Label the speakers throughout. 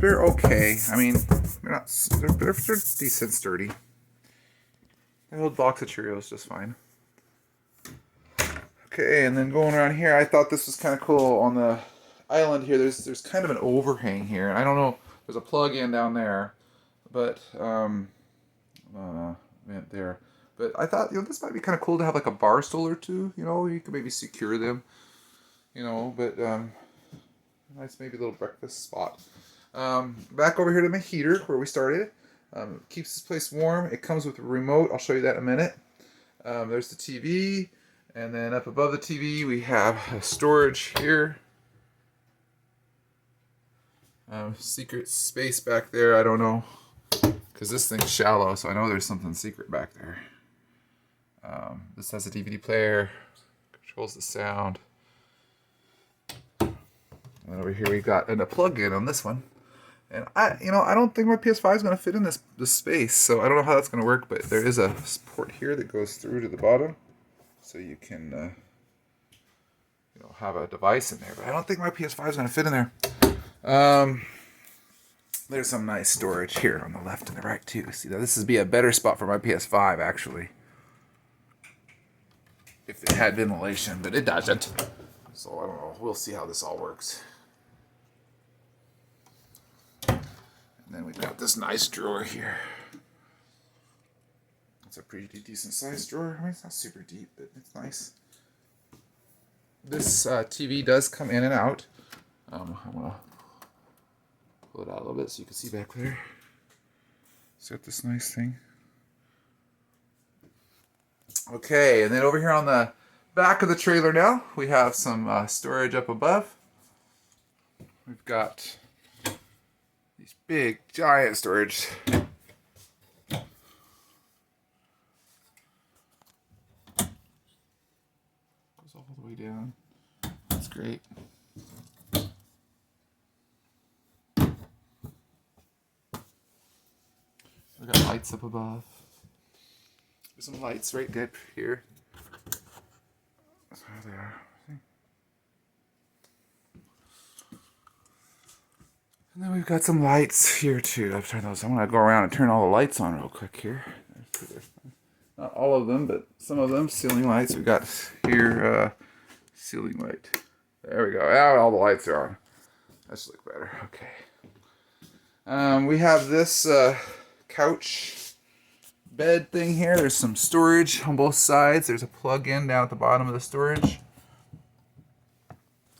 Speaker 1: they're okay. I mean, they're not. They're decent, sturdy. An old box of Cheerios, just fine. Okay, and then going around here, I thought this was kind of cool. On the island here, there's kind of an overhang here, and I don't know. There's a plug-in down there, but vent there. But I thought, this might be kind of cool to have like a bar stool or two. You could maybe secure them. But nice maybe little breakfast spot. Back over here to my heater where we started. Keeps this place warm. It comes with a remote. I'll show you that in a minute. There's the TV. And then up above the TV, we have a storage here. Secret space back there. I don't know. Because this thing's shallow, so I know there's something secret back there. This has a DVD player. Controls the sound. And over here we got a plug-in on this one. And I don't think my PS5 is going to fit in this space, so I don't know how that's going to work, but there is a port here that goes through to the bottom. So you can, have a device in there. But I don't think my PS5 is going to fit in there. There's some nice storage here on the left and the right, too. See, this would be a better spot for my PS5, actually. If it had ventilation, but it doesn't. So, I don't know. We'll see how this all works. And then we've got this nice drawer here. It's a pretty decent sized drawer. I mean, it's not super deep, but it's nice. This TV does come in and out. I'm gonna pull it out a little bit so you can see back there. It's got this nice thing. Okay, and then over here on the back of the trailer now, we have some storage up above. We've got these big, giant storage. All the way down. That's great. We got lights up above. There's some lights right up here. That's how they are. And then we've got some lights here too. I've turned those. I'm gonna go around and turn all the lights on real quick here. Not all of them, but some of them. Ceiling lights. We got here ceiling light. There we go. Now all the lights are on. That should look better. Okay. We have this couch bed thing here. There's some storage on both sides. There's a plug-in down at the bottom of the storage.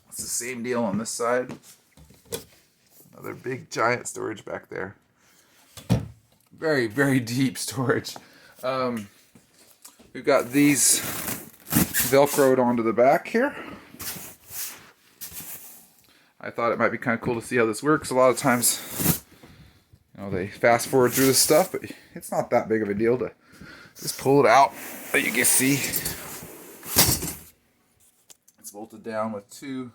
Speaker 1: It's the same deal on this side. Another big giant storage back there. Very, very deep storage. We've got these Velcroed onto the back here. I thought it might be kind of cool to see how this works. A lot of times, they fast forward through this stuff, but it's not that big of a deal to just pull it out. But you can see it's bolted down with two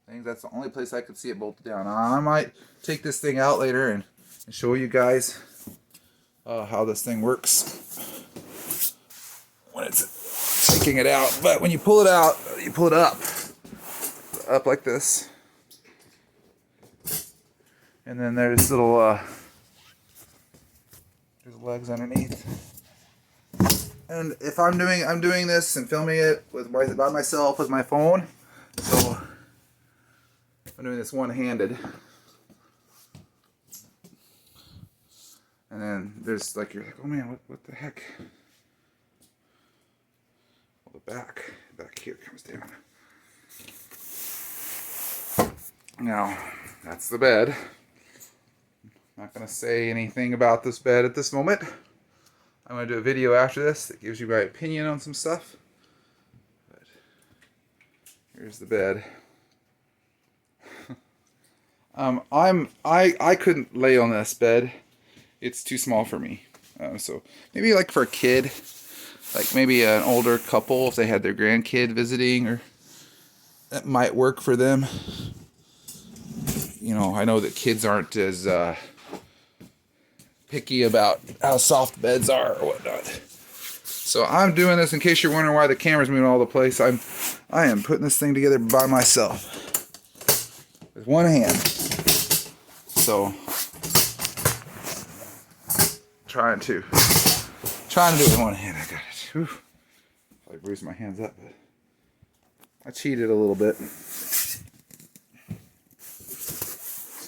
Speaker 1: things. That's the only place I could see it bolted down. I might take this thing out later and show you guys how this thing works when it's taking it out. But when you pull it out, you pull it up like this, and then there's little there's legs underneath. And if I'm doing this and filming it by myself with my phone, so I'm doing this one-handed. And then there's you're like, oh man, what the heck? Well, the back here comes down. Now, that's the bed. I'm not going to say anything about this bed at this moment. I'm going to do a video after this that gives you my opinion on some stuff. But here's the bed. I couldn't lay on this bed. It's too small for me. So maybe for a kid, maybe an older couple, if they had their grandkid visiting, or that might work for them. I know that kids aren't as picky about how soft beds are or whatnot. So I'm doing this in case you're wondering why the camera's moving all over the place. I am putting this thing together by myself with one hand. so trying to do it in one hand. I got it. Whew. I bruised my hands up, but I cheated a little bit. So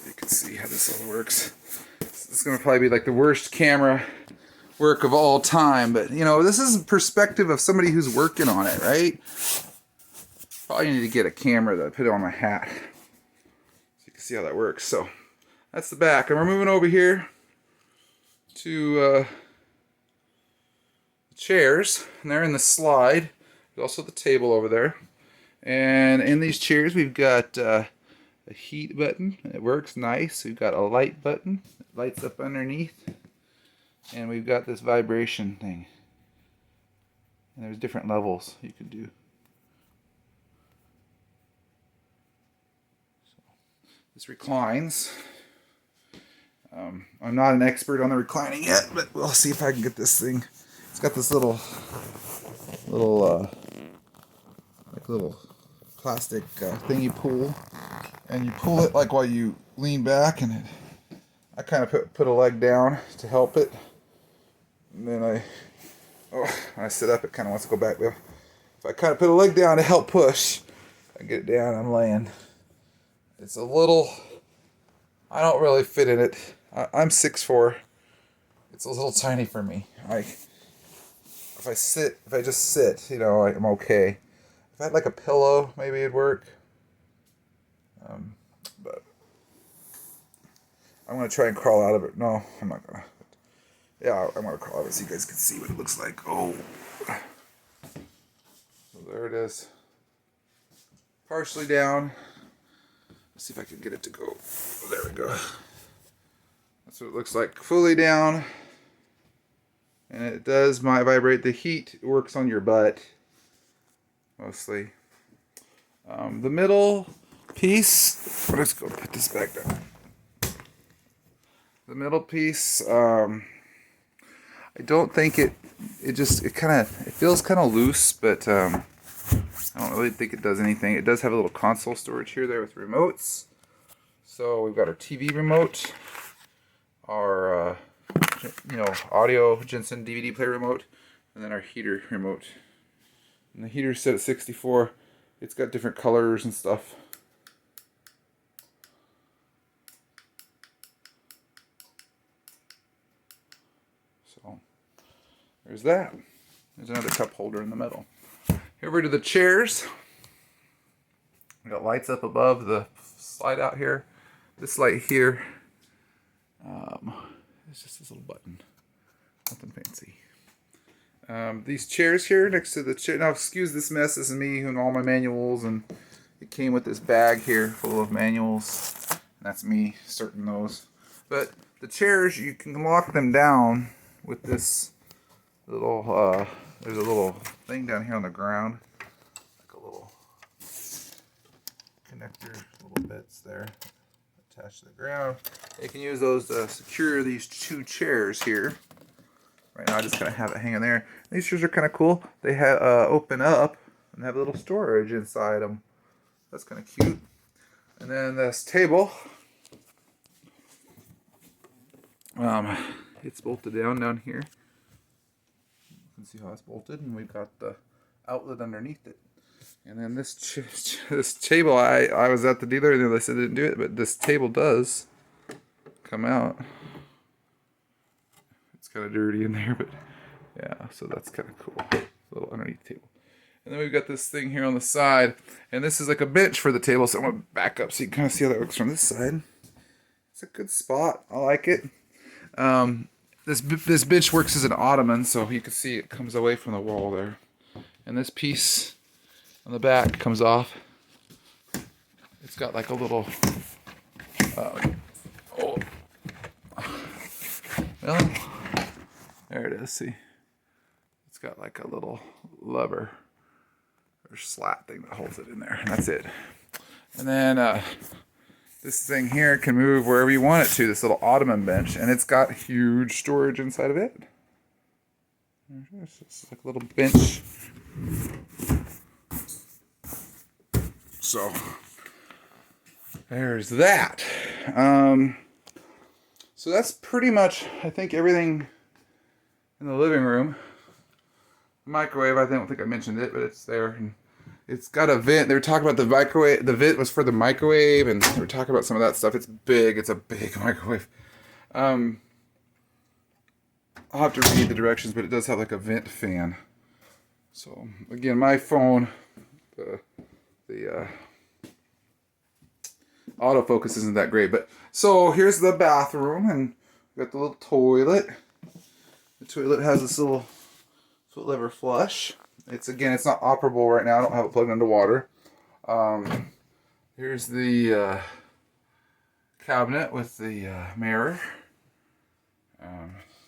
Speaker 1: you can see how this all works. This is gonna probably be like the worst camera work of all time, but you know, this is perspective of somebody who's working on it, right? Probably need to get a camera to put it on my hat so you can see how that works. So that's the back, and we're moving over here to chairs, and they're in the slide. There's also the table over there, and in these chairs we've got a heat button. It works nice. We've got a light button. It lights up underneath, and we've got this vibration thing, and there's different levels you can do. So this reclines. I'm not an expert on the reclining yet, but we'll see if I can get this thing. It's got this little plastic thing you pull, and you pull it like while you lean back, and I kind of put a leg down to help it, and then when I sit up, it kind of wants to go back there. If I kind of put a leg down to help push, I get it down, I'm laying. It's a little, I don't really fit in it. I'm 6'4". It's a little tiny for me. If I just sit, you know, I'm okay. If I had like a pillow, maybe it'd work. But I'm gonna try and crawl out of it. No, I'm not gonna. Yeah, I'm gonna crawl out of it so you guys can see what it looks like. Oh, so there it is. Partially down. Let's see if I can get it to go. Oh, there we go. That's what it looks like. Fully down. And it does vibrate. The heat works on your butt, mostly. The middle piece, let's go put this back down. The middle piece, I don't think it feels kind of loose, but I don't really think it does anything. It does have a little console storage here there with remotes. So we've got our TV remote, our audio Jensen DVD player remote, and then our heater remote. And the heater's set at 64. It's got different colors and stuff. So there's that. There's another cup holder in the middle. Here over to the chairs. We got lights up above the slide out here. This light here. It's just this little button. Nothing fancy. These chairs here next to the chair. Now, excuse this mess. This is me and all my manuals, and it came with this bag here full of manuals. And that's me sorting those. But the chairs, you can lock them down with this little. There's a little thing down here on the ground, like a little connector, little bits there attached to the ground. You can use those to secure these two chairs here. Right now I just kind of have it hanging there. These chairs are kind of cool. They have open up and have a little storage inside them. That's kind of cute. And then this table, it's bolted down here. You can see how it's bolted, and we've got the outlet underneath it. And then this table, I was at the dealer and they said they didn't do it, but this table does come out. It's kind of dirty in there, but yeah, so that's kind of cool. A little underneath table. And then we've got this thing here on the side, and this is like a bench for the table, so I'm going to back up so you can kind of see how that looks from this side. It's a good spot. I like it. This bench works as an ottoman, so you can see it comes away from the wall there. And this piece on the back comes off. It's got like a little well, there it is. See, it's got like a little lever or slat thing that holds it in there, and that's it. And then this thing here can move wherever you want it to, this little ottoman bench, and it's got huge storage inside of it. It's like a little bench. So there's that. So that's pretty much, I think, everything in the living room. Microwave, I don't think I mentioned it, but it's there. And it's got a vent. They were talking about the microwave. The vent was for the microwave, and they were talking about some of that stuff. It's big. It's a big microwave. I'll have to read the directions, but it does have like a vent fan. So again, my phone, the autofocus isn't that great. But so here's the bathroom, and we got the little toilet. The toilet has this little foot lever flush. It's not operable right now. I don't have it plugged into water. Here's the cabinet with the mirror.